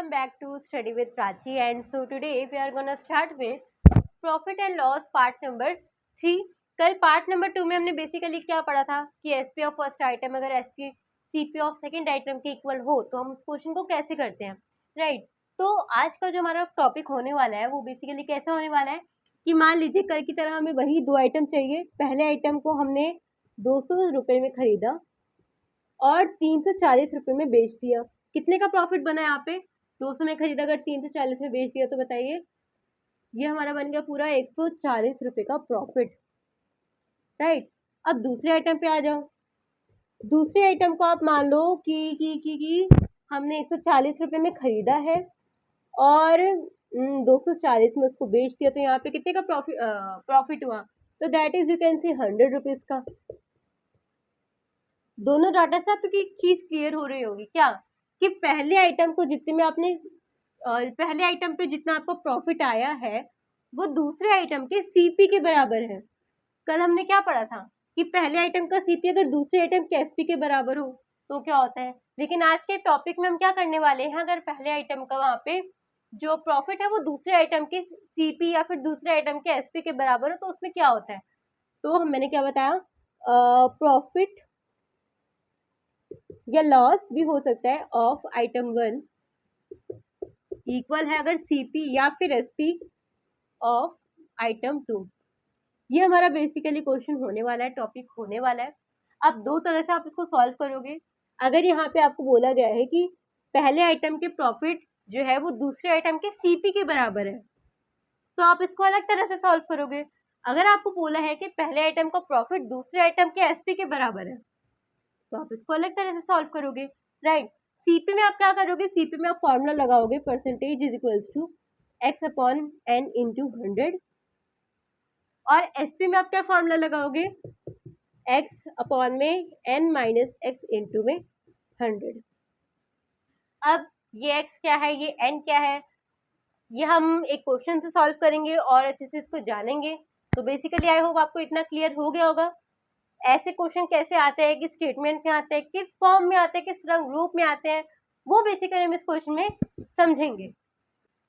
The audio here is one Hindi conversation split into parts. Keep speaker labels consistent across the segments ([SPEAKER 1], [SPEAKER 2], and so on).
[SPEAKER 1] welcome back to Study with Prachi. And so today we are gonna start with Profit and Loss part number 3. कल पार्ट नंबर 2 में हमने बेसिकली क्या पढ़ा था कि एसपी ऑफ फर्स्ट आइटम अगर SP CP of second item के इक्वल हो तो हम उस क्वेश्चन को कैसे करते हैं, राइट। तो आज का जो हमारा टॉपिक होने वाला है वो बेसिकली कैसे होने वाला है कि मान लीजिए कल की तरह हमें वही दो आइटम चाहिए। पहले आइटम को हमने 200 रुपये में खरीदा और 340 रुपये में बेच दिया। कितने का प्रॉफिट बना यहाँ पे? 200 में खरीदा, अगर 340 में बेच दिया तो बताइए ये हमारा बन गया पूरा 140 रुपये का प्रॉफिट, राइट। अब दूसरे आइटम पे आ जाओ। दूसरे आइटम को आप मान लो कि हमने 140 रुपये में खरीदा है और 240 में उसको बेच दिया, तो यहाँ पे कितने का प्रॉफिट हुआ? तो that is you can see 100 rupees का। दोनों डाटा से आपकी एक चीज क्लियर हो रही होगी क्या कि पहले आइटम को जितने में आपने पहले आइटम पे जितना आपको प्रॉफिट आया है वो दूसरे आइटम के सीपी के बराबर है। कल हमने क्या पढ़ा था कि पहले आइटम का सीपी अगर दूसरे आइटम के एसपी के बराबर हो तो क्या होता है। लेकिन आज के टॉपिक में हम क्या करने वाले हैं, अगर पहले आइटम का वहां पे जो प्रॉफिट है वो दूसरे आइटम के सीपी या फिर दूसरे आइटम के एसपी के बराबर हो तो उसमें क्या होता है। तो मैंने क्या बताया, प्रॉफिट या लॉस भी हो सकता है ऑफ आइटम 1 इक्वल है अगर सीपी या फिर एसपी ऑफ आइटम 2। ये हमारा बेसिकली क्वेश्चन होने वाला है, टॉपिक होने वाला है। अब दो तरह से आप इसको सॉल्व करोगे। अगर यहाँ पे आपको बोला गया है कि पहले आइटम के प्रॉफिट जो है वो दूसरे आइटम के सीपी के बराबर है तो आप इसको अलग तरह से सॉल्व करोगे। अगर आपको बोला है कि पहले आइटम का प्रॉफिट दूसरे आइटम के एसपी के बराबर है तो आप इसको अलग तरह से सॉल्व करोगे, राइट। सीपी में आप क्या करोगे, सीपी में आप फॉर्मूला लगाओगे percentage is equals to x upon n into 100 और एसपी में आप क्या फॉर्मूला लगाओगे, एक्स अपॉन में एन माइनस एक्स इंटू में 100। अब ये एक्स क्या है, ये एन क्या है, ये हम एक क्वेश्चन से सॉल्व करेंगे और अच्छे से इसको जानेंगे। तो बेसिकली आई होप आपको इतना क्लियर हो गया होगा ऐसे क्वेश्चन कैसे आते हैं, किस स्टेटमेंट में आते हैं, किस फॉर्म में आते हैं, किस रंग रूप में आते हैं, वो बेसिकली हम इस क्वेश्चन में समझेंगे।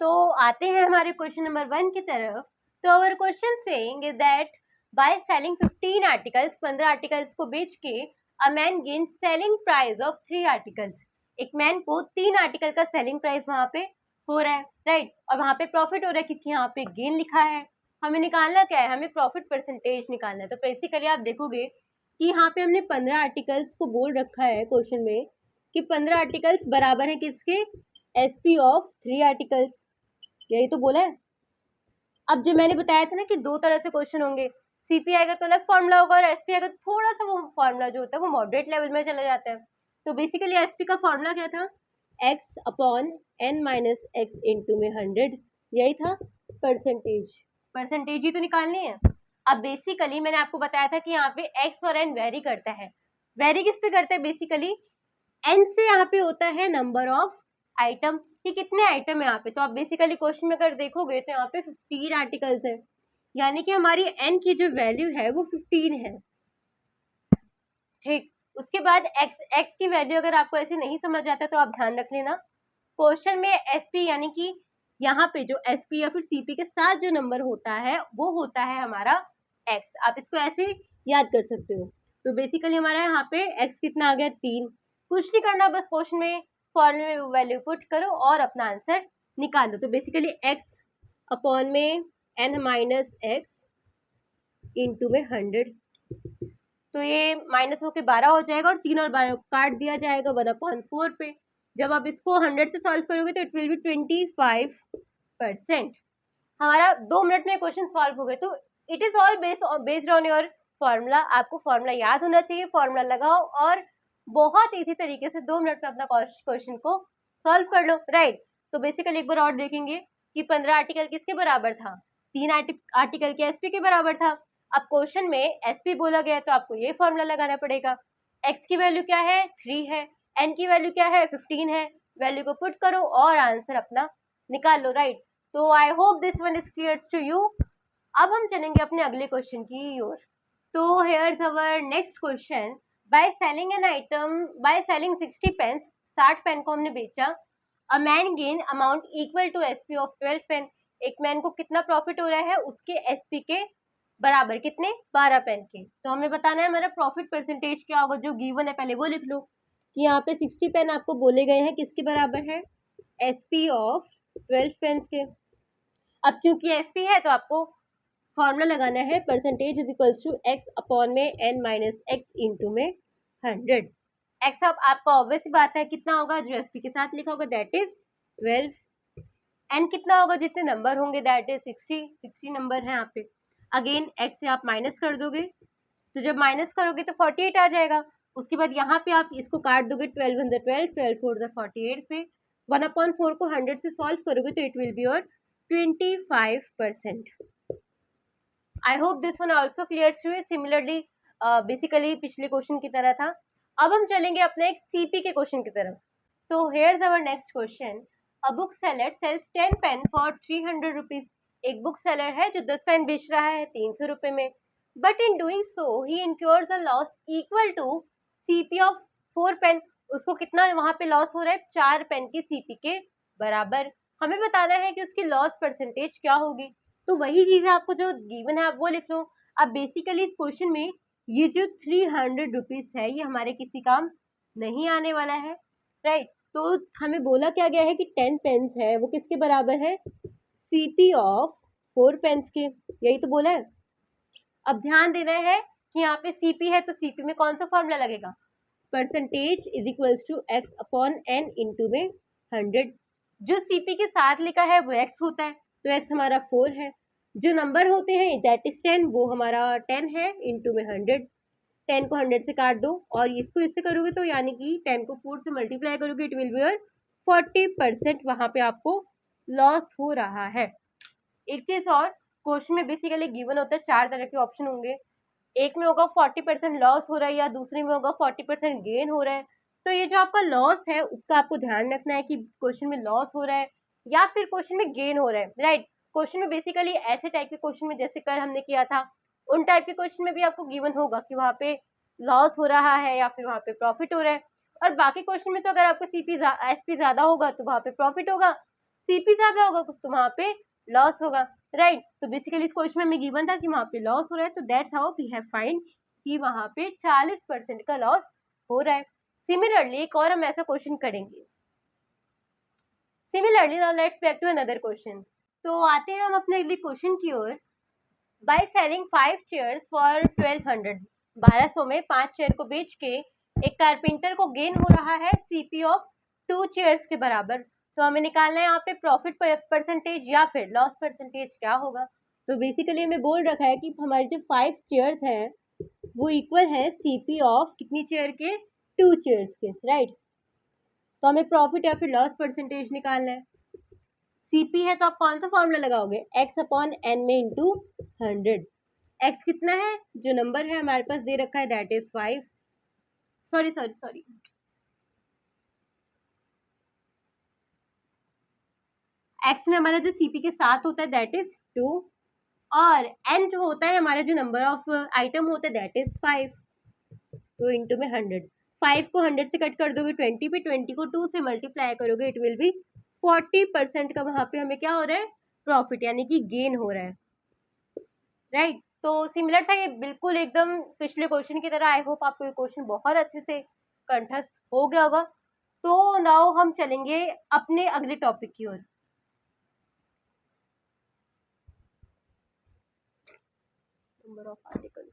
[SPEAKER 1] तो आते हैं हमारे क्वेश्चन नंबर 1 की तरफ। तो our question saying is that by selling 15 articles, 15 articles को बेच के अ man gain selling price of 3 articles. एक मैन को 3 आर्टिकल का सेलिंग प्राइस वहां पे हो रहा है, राइट। और वहां पे प्रॉफिट हो रहा है क्योंकि यहाँ पे गेन लिखा है। हमें निकालना क्या है, हमें प्रॉफिट परसेंटेज निकालना है। तो बेसिकली आप देखोगे कि यहाँ पे हमने 15 आर्टिकल्स को बोल रखा है क्वेश्चन में कि 15 आर्टिकल्स बराबर है किसके, एसपी ऑफ 3 आर्टिकल्स, यही तो बोला है। अब जो मैंने बताया था ना कि दो तरह से क्वेश्चन होंगे, सीपी आएगा तो अलग फॉर्मूला होगा और एसपी आएगा तो थोड़ा सा वो फॉर्मूला जो होता है वो मॉडरेट लेवल में चला जाता है। तो बेसिकली एसपी का फॉर्मूला क्या था, x upon n minus x into में 100, यही था परसेंटेज। परसेंटेज ही तो निकालनी है। अब बेसिकली मैंने आपको बताया था कि यहाँ पे एक्स और एन वेरी करता है। वेरी किस पे करता है, बेसिकली एन से यहाँ पे होता है नंबर ऑफ आइटम कि कितने आइटम है यहाँ पे। तो आप बेसिकली क्वेश्चन में अगर देखोगे तो यहाँ पे 15 आर्टिकल्स है, यानी कि हमारी एन की जो वैल्यू है वो 15 है, ठीक। उसके बाद एक्स की वैल्यू अगर आपको ऐसे नहीं समझ आता तो आप ध्यान रख लेना क्वेश्चन में एसपी यानी कि यहाँ पे जो एसपी या फिर सीपी के साथ जो नंबर होता है वो होता है हमारा एक्स। आप इसको ऐसे याद कर सकते हो। तो बेसिकली हमारा यहाँ पे एक्स कितना आ गया, 3। कुछ नहीं करना, बस क्वेश्चन में फॉर्मूले में वैल्यू पुट करो और अपना आंसर निकाल दो। तो बेसिकली एक्स अपॉन में एन माइनस एक्स इंटू में 100, तो ये माइनस होके 12 हो जाएगा और 3 और 12 काट दिया जाएगा 1/4 पे। जब आप इसको 100 से सॉल्व करोगे तो इट विल बी 25%। हमारा 2 मिनट में क्वेश्चन सॉल्व हो गए। तो it is all based on your formula. आपको फॉर्मूला याद होना चाहिए, फॉर्मूला लगाओ और बहुत इजी तरीके से 2 मिनट में अपना क्वेश्चन को सॉल्व कर लो, राइट। तो बेसिकली एक बार और देखेंगे कि 15 आर्टिकल किसके बराबर था, 3 आर्टिकल के एसपी के बराबर था। अब क्वेश्चन में एसपी बोला गया तो आपको ये फॉर्मूला लगाना पड़ेगा। एक्स की वैल्यू क्या है, 3 है, एन की वैल्यू क्या है, 15 है। वैल्यू को पुट करो और आंसर अपना निकाल लो, राइट। तो I hope this one is clear to you. अब हम चलेंगे अपने अगले क्वेश्चन की ओर। तो here's our next question. By selling an item, by selling 60 pens, 60 pen को हमने बेचा। A man gain amount equal to SP of 12 pen, एक मैन को कितना प्रॉफिट हो रहा है उसके एसपी के बराबर, कितने 12 पेन के। तो हमें बताना है हमारा प्रॉफिट परसेंटेज क्या होगा, जो गिवन है पहले वो लिख लो कि यहाँ पे 60 पेन आपको बोले गए हैं, किसके बराबर है, एसपी ऑफ 12 पेन के। अब क्योंकि एसपी है तो आपको फॉर्मूला लगाना है percentage is equals to x upon में एन माइनस एक्स इंटू में 100। एक्स अब आपका ऑब्वियस बात है कितना होगा, जो एसपी के साथ लिखा होगा दैट इज 12, एन कितना होगा, जितने नंबर होंगे दैट इज 60 नंबर है यहाँ पे। अगेन एक्स से आप माइनस कर दोगे, तो जब माइनस करोगे तो 48 आ जाएगा। उसके बाद यहाँ पे आप इसको काट दोगे, 12 1 12, 12 4 48 पे 1/4 को 100 से सॉल्व करोगे तो it will be your 25%। I hope this one also clear to you. Similarly basically पिछले क्वेश्चन की तरह था। अब हम चलेंगे अपने एक सीपी के क्वेश्चन की तरफ। तो here's our next question, a book seller sells 10 pen for 300 rupees. एक बुक सेलर है जो 10 पेन बेच रहा है 300 रुपए में, but in doing so he incurs a loss equal to CP of 4 pen. उसको कितना वहां पे लॉस हो रहा है, 4 पेन की सीपी के बराबर। हमें बताना है कि उसकी लॉस परसेंटेज क्या होगी। तो वही चीज है, आपको जो गिवन है आप वो लिख लो। अब बेसिकली इस क्वेश्चन में ये जो 300 रुपीज है ये हमारे किसी काम नहीं आने वाला है, राइट। तो हमें बोला क्या गया है कि 10 पेन्स है वो किसके बराबर है, सीपी ऑफ 4 पेन्स के, यही तो बोला है। अब ध्यान देना है कि यहाँ पे सीपी है तो सीपी में कौन सा फॉर्मूला लगेगा, percentage is equals to x upon n into में 100। जो सीपी के साथ लिखा है वो एक्स होता है, तो एक्स हमारा 4 है। जो नंबर होते हैं दैट इज 10, वो हमारा 10 है इंटू में 100। 10 को 100 से काट दो और इसको इससे करोगे तो यानी कि 10 को 4 से मल्टीप्लाई करोगे इट विल बी योर 40%। वहां पे आपको लॉस हो रहा है। एक चीज और, क्वेश्चन में बेसिकली गिवन होता है 4 तरह के ऑप्शन होंगे, एक में होगा 40% लॉस हो रहा है या दूसरे में होगा 40% गेन हो रहा है। तो ये जो आपका लॉस है उसका आपको ध्यान रखना है कि क्वेश्चन में लॉस हो रहा है या फिर क्वेश्चन में गेन हो रहा है, राइट। क्वेश्चन में बेसिकली ऐसे टाइप के क्वेश्चन में जैसे कल हमने किया था उन टाइप के क्वेश्चन में भी आपको गिवन होगा कि वहाँ पे लॉस हो रहा है या फिर वहाँ पे प्रॉफिट हो रहा है। और बाकी क्वेश्चन में तो अगर आपको एसपी ज्यादा होगा तो वहाँ पे प्रॉफिट होगा, सीपी ज्यादा होगा तो वहाँ पे लॉस होगा, राइट। तो बेसिकली इस क्वेश्चन में हमें गिवन था कि वहां पे लॉस हो रहा है, तो that's how we have find कि वहां पे 40% का लॉस हो रहा है। सिमिलरली एक और हम ऐसा क्वेश्चन करेंगे। Similarly now let's back to another question. तो आते हैं हम अपने अगले क्वेश्चन की ओर। बाय सेलिंग 5 चेयर्स फॉर 1200, 1200 में 5 चेयर को बेच के एक कारपेंटर को गेन हो रहा है सीपी ऑफ 2 चेयर्स के बराबर। तो हमें निकालना है यहाँ पे प्रॉफिट परसेंटेज या फिर लॉस परसेंटेज क्या होगा। तो बेसिकली हमें बोल रखा है कि हमारे जो 5 चेयर्स हैं वो इक्वल है सीपी ऑफ कितनी चेयर के, 2 चेयर्स के, राइट। तो हमें प्रॉफिट या फिर लॉस परसेंटेज निकालना है। सीपी है तो आप कौन सा फॉर्मूला लगाओगे, एक्स अपॉन एन में इंटू 100। एक्स कितना है, जो नंबर है हमारे पास दे रखा है दैट इज 5, सॉरी एक्स में हमारा जो सीपी के साथ होता है दैट इज 2, और एन जो होता है हमारा जो नंबर ऑफ आइटम होता है दैट इज 5, तो इंटू में 100। 5 को 100 से कट कर दोगे 20 पे, 20 को 2 से मल्टीप्लाई करोगे इट विल बी 40% का वहां पे हमें क्या हो रहा है, प्रॉफिट यानी कि गेन हो रहा है, राइट। तो सिमिलर था ये, बिल्कुल एकदम पिछले क्वेश्चन की तरह। आई होप आपको ये क्वेश्चन बहुत अच्छे से कंठस्थ हो गया होगा। तो नाउ हम चलेंगे अपने अगले टॉपिक की ओर। नंबर ऑफ आर्टिकल,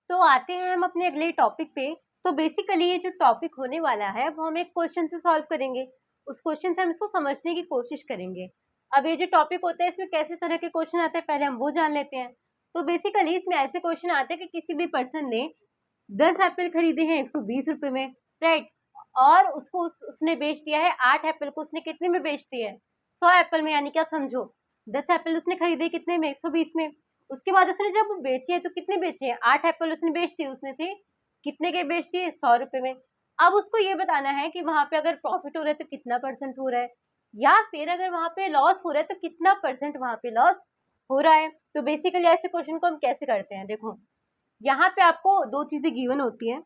[SPEAKER 1] तो आते हैं हम अपने अगले टॉपिक पे। तो बेसिकली ये जो टॉपिक होने वाला है वो हम एक क्वेश्चन से सॉल्व करेंगे, उस क्वेश्चन से हम इसको समझने की कोशिश करेंगे। अब ये जो टॉपिक होता है इसमें कैसे तरह के क्वेश्चन आते हैं पहले हम वो जान लेते हैं। तो बेसिकली इसमें ऐसे क्वेश्चन आते हैं कि किसी भी पर्सन ने 10 एप्पल खरीदे हैं 120 रुपए में, राइट। और उसको उसने बेच दिया है 8 एप्पल को, उसने कितने में बेच दिया है, 100 एप्पल में, यानी कि आप समझो 10 एप्पल उसने खरीदे कितने में, 120 में। उसके बाद उसने जब बेचे हैं तो कितने बेचे हैं, 8 एप्पल उसने बेच दिए, उसने से कितने के बेच दिए, 100 रुपए में। अब उसको ये बताना है कि वहां पे अगर प्रॉफिट हो रहा है तो कितना परसेंट हो रहा है, या फिर अगर वहां पे लॉस हो रहा है तो कितना परसेंट वहां पे लॉस हो रहा है। तो बेसिकली ऐसे क्वेश्चन को हम कैसे करते हैं, देखो यहाँ पे आपको दो चीजें गिवन होती है,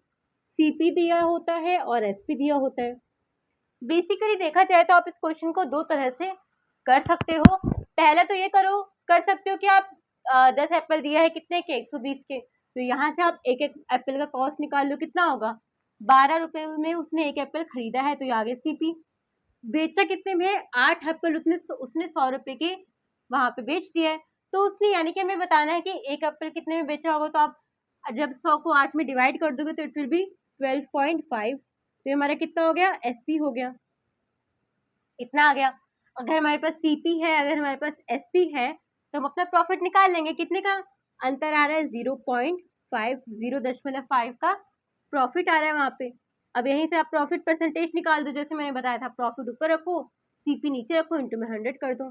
[SPEAKER 1] सीपी दिया होता है और एसपी दिया होता है। बेसिकली देखा जाए तो आप इस क्वेश्चन को दो तरह से कर सकते हो। पहला तो ये कर सकते हो कि आप 10 एप्पल दिया है कितने के, 120 के, तो यहाँ से आप एक एक एप्पल का कॉस्ट निकाल लो, कितना होगा, 12 रुपए में उसने एक एप्पल खरीदा है, तो ये आगे सीपी। बेचा कितने में, 8 एप्पल उसने 100 रुपए के वहां पे बेच दिया है, तो उसने यानी कि हमें बताना है कि एक एप्पल कितने में बेचा होगा, तो आप जब 100 को 8 में डिवाइड कर दोगे तो इट विल बी 12.5। तो ये हमारा कितना हो गया, एसपी हो गया, इतना आ गया। अगर हमारे पास सीपी है, अगर हमारे पास एसपी है, तो हम अपना प्रॉफिट निकाल लेंगे, कितने का अंतर आ रहा है, 0.5, 0.5 का प्रॉफिट आ रहा है वहां पे। अब यहीं से आप प्रॉफिट परसेंटेज निकाल दो, जैसे मैंने बताया था, प्रॉफिट ऊपर रखो, सीपी नीचे रखो, इंटू में 100 कर दो।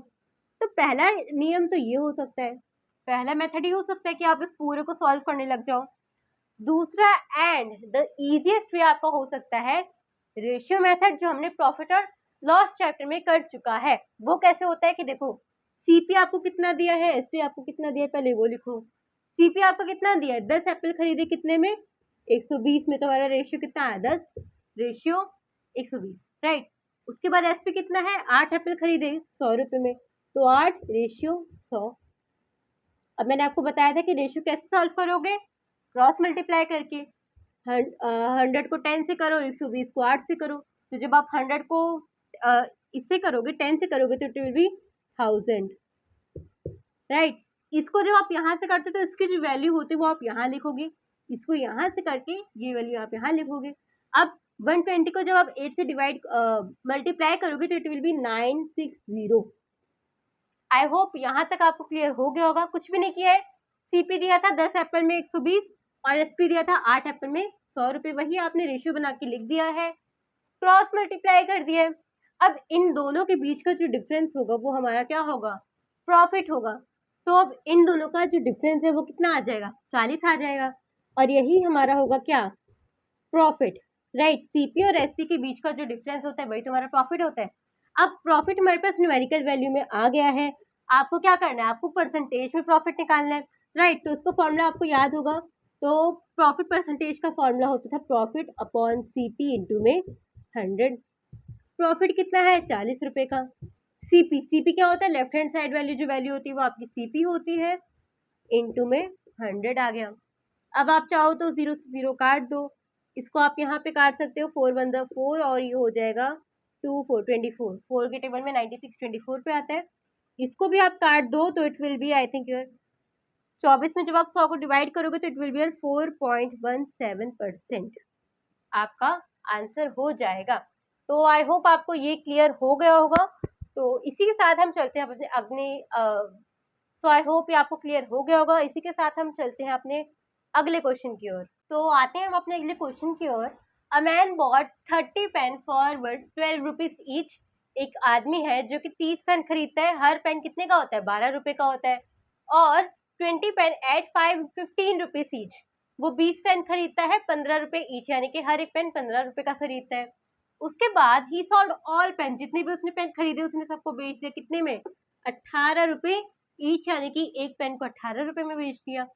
[SPEAKER 1] तो पहला नियम तो ये हो सकता है, पहला मेथड ये हो सकता है कि आप इस पूरे को सॉल्व करने लग जाओ। दूसरा एंड द इजीएस्ट वे आपका हो सकता है रेशियो मेथड, जो हमने प्रॉफिट और लॉस चैप्टर में कर चुका है। वो कैसे होता है कि देखो, सीपी आपको कितना दिया है, एसपी आपको कितना दिया है, पहले वो लिखो। सीपी आपको कितना दिया है, 10 एप्पल खरीदे कितने में, 120 में, तो हमारा रेशियो कितना है, 10 रेशियो 120, राइट। उसके बाद एसपी कितना है, 8 एप्पल खरीदे 100 रुपए में, तो 8 रेशियो 100। अब मैंने आपको बताया था कि रेशियो कैसे सॉल्व करोगे, क्रॉस मल्टीप्लाई करके। 100 को 10 से करो, 120 को 8 से करो, तो जब आप 100 को इससे करोगे, 10 से करोगे, तो इट विल बी 1000, राइट। इसको जब आप यहाँ से करते हो तो इसकी जो वैल्यू होती है वो आप यहाँ लिखोगे, इसको यहाँ से करके ये वैल्यू आप यहाँ लिखोगे। अब 120 को जब आप 8 से डिवाइड मल्टीप्लाई करोगे तो it will B 960। I hope यहाँ तक आपको क्लियर हो गया होगा। कुछ भी नहीं किया है, सीपी दिया था 10 एप्पल में 120 और एसपी दिया था 8 एप्पल में 100 रुपए, वही आपने रेशियो बना के लिख दिया है, क्रॉस मल्टीप्लाई कर दिया है। अब इन दोनों के बीच का जो डिफरेंस होगा वो हमारा क्या होगा, प्रॉफिट होगा। तो अब इन दोनों का जो डिफरेंस है वो कितना आ जाएगा, 40 आ जाएगा, और यही हमारा होगा क्या, प्रॉफिट, राइट। सीपी और एसपी के बीच का जो डिफरेंस होता है वही तुम्हारा प्रॉफिट होता है। अब प्रॉफिट हमारे पास न्यूमेरिकल वैल्यू में आ गया है, आपको क्या करना है, आपको परसेंटेज में प्रॉफिट निकालना है, राइट। तो उसका फॉर्मूला आपको याद होगा, तो प्रॉफिट परसेंटेज का फॉर्मूला होता था प्रॉफिट अपॉन सीपी इंटू में 100। प्रॉफिट कितना है, 40 रुपए का। सीपी, सीपी क्या होता है, लेफ्ट हैंड साइड वैल्यू जो वैल्यू होती है वो आपकी सीपी होती है, इंटू में 100 आ गया। अब आप चाहो तो 0 से 0 काट दो, इसको आप यहाँ पे काट सकते हो, 4 1 द 4, और ये हो जाएगा 2 4 24, 4 के टेबल में 96 24 पे आता है। इसको भी आप काट दो तो it will B, I think your 24 में जब आप 100 को डिवाइड करोगे तो इट विल बी 4.17%, आपका आंसर हो जाएगा। तो आई होप आपको ये क्लियर हो गया होगा। तो इसी के साथ हम चलते हैं अपने अगले सो आई होप ये आपको क्लियर हो गया होगा। इसी के साथ हम चलते हैं अपने अगले क्वेश्चन की ओर। तो आते हैं हम अपने अगले क्वेश्चन की ओर। A man bought 30 pen for 12 rupees each. एक आदमी है जो कि 30 पेन खरीदता है, हर पेन कितने का होता है, 12 रुपए का होता है, और 20 पेन एट 15 रुपीज ईच। वो 20 पेन खरीदता है 15 रुपए ईच, यानी कि हर एक पेन 15 रुपए का खरीदता है। उसके बाद ही सोल्ड ऑल पेन, जितने भी उसने पेन खरीदे उसने सबको बेच दिया, कितने में, 18 रुपए ईच, यानी कि एक पेन को 18 रुपए में बेच दिया।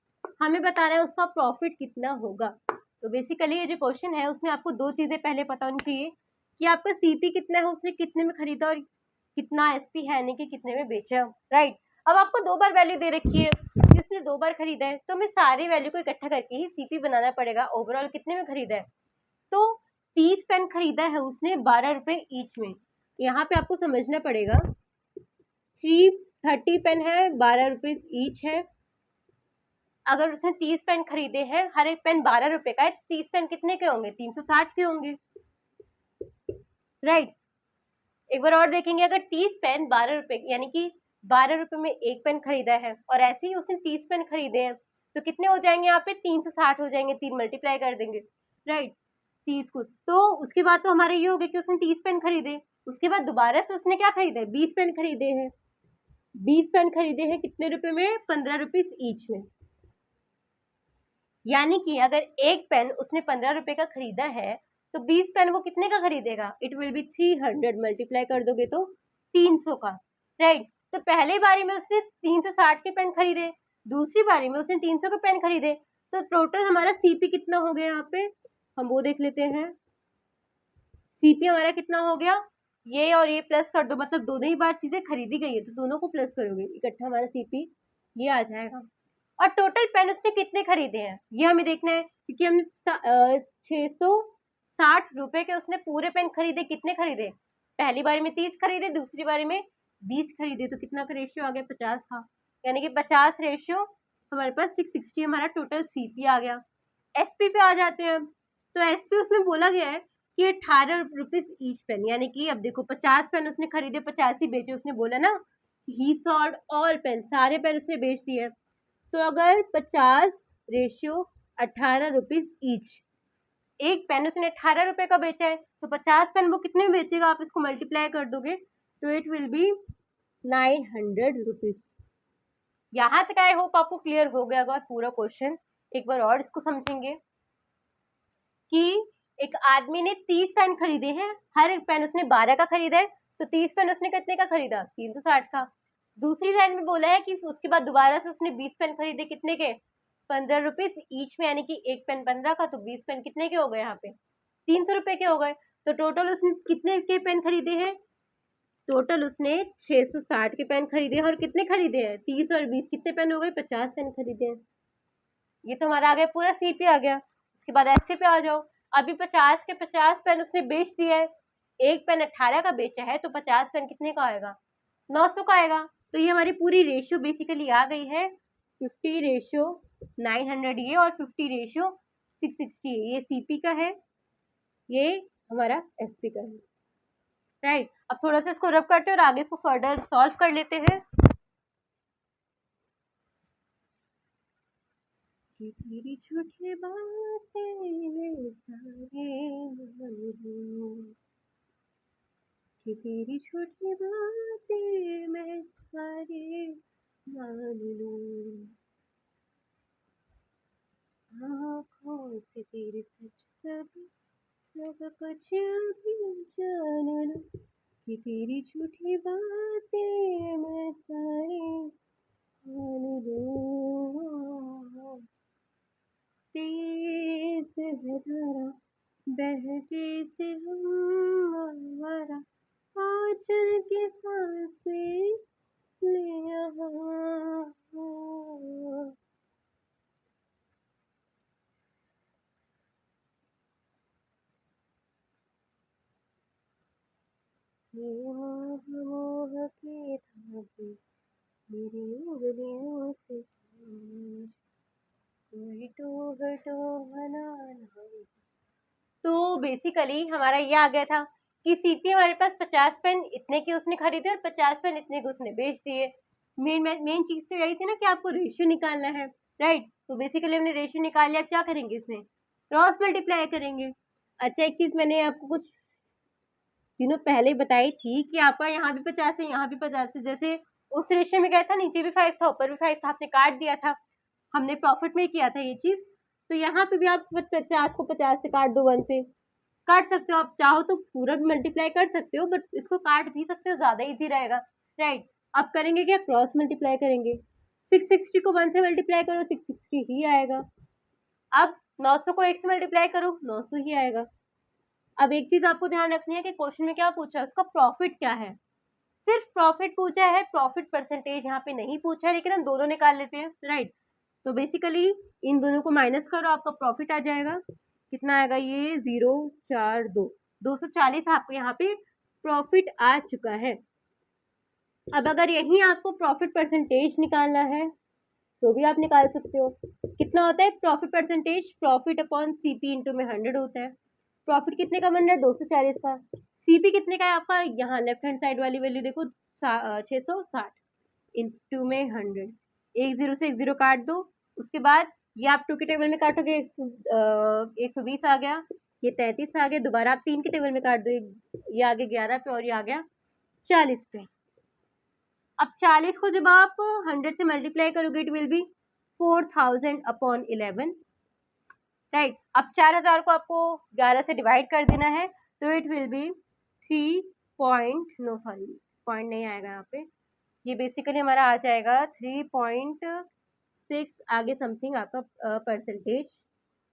[SPEAKER 1] हमें बताना है उसका प्रॉफिट कितना होगा। तो बेसिकली ये जो क्वेश्चन है उसमें आपको दो चीजें पहले पता होनी चाहिए कि आपका सीपी कितना है, उसने कितने में खरीदा, और कितना एसपी है यानी कि कितने में बेचा, राइट। अब आपको दो बार वैल्यू दे रखी है कि उसने दो बार खरीदा है, तो हमें सारी वैल्यू को इकट्ठा करके ही सीपी बनाना पड़ेगा। ओवरऑल कितने में खरीदा है, तो 30 पेन खरीदा है उसने 12 रुपए ईच में। यहाँ पे आपको समझना पड़ेगा, 30 पेन है, 12 रुपीज ईच है। अगर उसने 30 पेन खरीदे हैं, हर एक पेन 12 रुपए का है, तो 30 पेन कितने के होंगे, 360 के होंगे, राइट। एक बार और देखेंगे, अगर 30 पेन 12 रुपए यानी कि 12 रुपए में एक पेन खरीदा है, और ऐसे ही उसने 30 पेन खरीदे हैं, तो कितने हो जाएंगे यहाँ पे, 360 हो जाएंगे, 3 मल्टीप्लाई कर देंगे, राइट। 30 कुछ, तो उसके बाद तो हमारे ये हो गया कि उसने 30 पेन खरीदे। उसके बाद दोबारा से उसने क्या खरीदा है, 20 पेन खरीदे हैं, 20 पेन खरीदे हैं कितने रुपए में? 15 रुपीज ईच में। यानी कि अगर एक पेन उसने 15 रुपए का खरीदा है तो 20 पेन वो कितने का खरीदेगा? इट विल बी 300, मल्टीप्लाई कर दोगे तो 300 का, राइट। तो पहली बारी में उसने 360 के पेन खरीदे, दूसरी बारी में उसने 300 के पेन खरीदे, तो टोटल हमारा सीपी कितना हो गया? यहाँ पे हम वो देख लेते हैं। सीपी हमारा कितना हो गया? ये और ये प्लस कर दो, मतलब दोनों ही बार चीजें खरीदी गई है तो दोनों को प्लस करोगे, इकट्ठा हमारा सीपी ये आ जाएगा। और टोटल पेन उसने कितने खरीदे हैं ये हमें देखना है, क्योंकि हम 660 रुपए के उसने पूरे पेन खरीदे। कितने खरीदे? पहली बारी में 30 खरीदे, दूसरी बारी में 20 खरीदे, तो कितना का रेशियो आ गया? 50 का। यानी कि 50 रेशियो हमारे पास 660 हमारा टोटल सीपी आ गया। एसपी पे आ जाते हैं। तो एसपी उसमें बोला गया है कि 18 रुपीज ईच पेन, यानी कि अब देखो 50 पेन उसने खरीदे, 50 ही बेचे। उसने बोला ना ही सॉल्ड ऑल पेन, सारे पेन उसने बेच दिए। तो अगर 50 रेशियो 18 रुपीज ईच, एक पेन उसने 18 रुपए का बेचा है, तो 50 पेन वो कितने में बेचेगा? आप इसको मल्टीप्लाई कर दोगे तो इट विल बी 900 रुपीज। यहां तक आई होप आपको क्लियर हो गया होगा पूरा क्वेश्चन। एक बार और इसको समझेंगे कि एक आदमी ने 30 पेन खरीदे हैं, हर एक पेन उसने 12 का खरीदा है, तो 30 पेन उसने कितने का खरीदा? 360 का। दूसरी लाइन में बोला है कि उसके बाद दोबारा से उसने 20 पेन खरीदे, कितने के? 15 रुपीज ईच में, यानी कि एक पेन 15 का, तो 20 पेन कितने के हो गए? यहाँ पे 300 रुपए के हो गए। तो टोटल उसने कितने के पेन खरीदे हैं? टोटल उसने 660 के पेन खरीदे हैं। और कितने खरीदे हैं? 30 और 20 कितने पेन हो गए? 50 पेन खरीदे हैं। ये तो हमारा आ गया पूरा सीपी आ गया। उसके बाद एसपी पे आ जाओ। अभी 50 के 50 पेन उसने बेच दिया है, एक पेन 18 का बेचा है, तो 50 पेन कितने का आएगा? 900 का आएगा। तो ये हमारी पूरी रेशियो बेसिकली आ गई है 50 रेशियो 900 ये, और 50 रेशियो 660 ये सीपी का है, ये हमारा एसपी का है, राइट। अब थोड़ा सा इसको रब करते हैं और आगे इसको फर्दर सॉल्व कर लेते हैं। कि तेरी झूठी बातें सारे मान लूं, कि तेरी झूठी बातें मैं सारे मान लूं, आँखों से तेरे सच सब कुछ भी जान लूं, कि तेरी झूठी बातें मैं सारे मान लूं। तेज है धारा बहके से हमारा, आँचल के सांसें ले यहाँ। ये मोह मोह के धागे मेरी उंगलियों से खींच, कोई टूह टूह ना ना। तो बेसिकली हमारा ये आ गया था कि सीपी हमारे पास 50 पेन इतने के उसने खरीदे और 50 पेन इतने के उसने बेच दिए। मेन चीज तो यही थी ना कि आपको रेशियो निकालना है, राइट। तो बेसिकली हमने रेशियो निकाल लिया। क्या करेंगे इसमें? क्रॉस मल्टीप्लाई करेंगे। अच्छा, एक चीज मैंने आपको कुछ दिनों पहले बताई थी कि आपका यहाँ भी 50 है, यहाँ भी 50 है। जैसे उस रेशियो में क्या था, नीचे भी 5 था, ऊपर भी 5 था, आपने काट दिया था, हमने प्रॉफिट में किया था ये चीज। तो यहाँ पे भी आप 50 को 50 से काट दो, 1 पे काट सकते हो। आप चाहो तो पूरा भी मल्टीप्लाई कर सकते हो, बट इसको काट भी सकते हो, ज्यादा इजी रहेगा, राइट। अब करेंगे क्या? क्रॉस मल्टीप्लाई करेंगे। 660 को 1 से मल्टीप्लाई करो, 660 ही आएगा। अब 900 को 1 से मल्टीप्लाई करो, 900 ही आएगा। अब एक चीज आपको ध्यान रखनी है कि क्वेश्चन में क्या पूछा है, उसका प्रॉफिट क्या है। सिर्फ प्रॉफिट पूछा है, प्रॉफिट परसेंटेज यहाँ पे नहीं पूछा है, लेकिन हम दोनों निकाल लेते हैं, राइट। तो बेसिकली इन दोनों को माइनस करो, आपका प्रॉफिट आ जाएगा। कितना आएगा ये? 042 240 आपको यहाँ पे प्रॉफिट आ चुका है। अब अगर यही आपको प्रॉफिट परसेंटेज निकालना है तो भी आप निकाल सकते हो। कितना होता है profit percentage? Profit upon CP into में 100 होता है। प्रॉफिट कितने का बन रहा है? 240 का। सीपी कितने का है आपका? यहाँ लेफ्ट हैंड साइड वाली वैल्यू देखो, 660 इंटू में 100। एक जीरो से एक जीरो काट दो, उसके बाद ये आप 2 के टेबल में काटोगे, 120 आ गया, ये 33 आ गया। दोबारा आप 3 के टेबल में काट दो, ये आ गया 11 पे और ये आ गया 40 पे। अब 40 को जब आप 100 से मल्टीप्लाई करोगे it will B 4000 upon 11, right. अब 4000 को आपको 11 से डिवाइड कर देना है तो it will be 3 point, no sorry point नहीं आएगा यहाँ पे, ये बेसिकली हमारा आ जाएगा 3.6 आगे समथिंग आपका परसेंटेज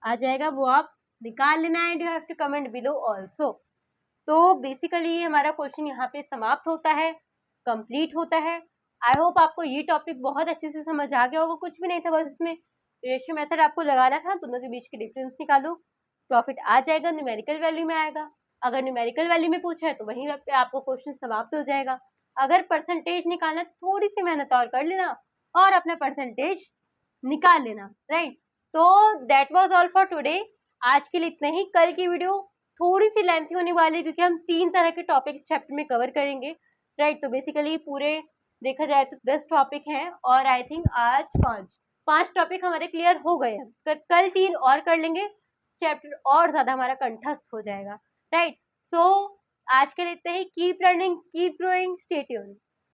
[SPEAKER 1] आ जाएगा, वो आप निकाल लेना है। You have to comment below also. तो बेसिकली हमारा क्वेश्चन यहाँ पे समाप्त होता है, कंप्लीट होता है। आई होप आपको ये टॉपिक बहुत अच्छे से समझ आ गया होगा, कुछ भी नहीं था, बस इसमें रेशियो मेथड आपको लगाना था, दोनों के बीच की डिफरेंस निकालो, प्रॉफिट आ जाएगा, न्यूमेरिकल वैल्यू में आएगा। अगर न्यूमेरिकल वैल्यू में पूछा है तो वहीं पे आपको क्वेश्चन समाप्त हो जाएगा। अगर परसेंटेज निकालना थोड़ी सी मेहनत और कर लेना और अपना परसेंटेज निकाल लेना, राइट। तो that was all for today. आज के लिए इतना ही। कल की वीडियो थोड़ी सी लेंथी होने वाली है क्योंकि हम 3 तरह के टॉपिक चैप्टर में कवर करेंगे, राइट। तो बेसिकली पूरे देखा जाए तो 10 टॉपिक हैं और आई थिंक आज 5 टॉपिक हमारे क्लियर हो गए हैं। कल 3 और कर लेंगे, चैप्टर और ज्यादा हमारा कंठस्थ हो जाएगा, राइट। सो आज के लिए इतना ही। Keep learning, keep growing, stay tuned.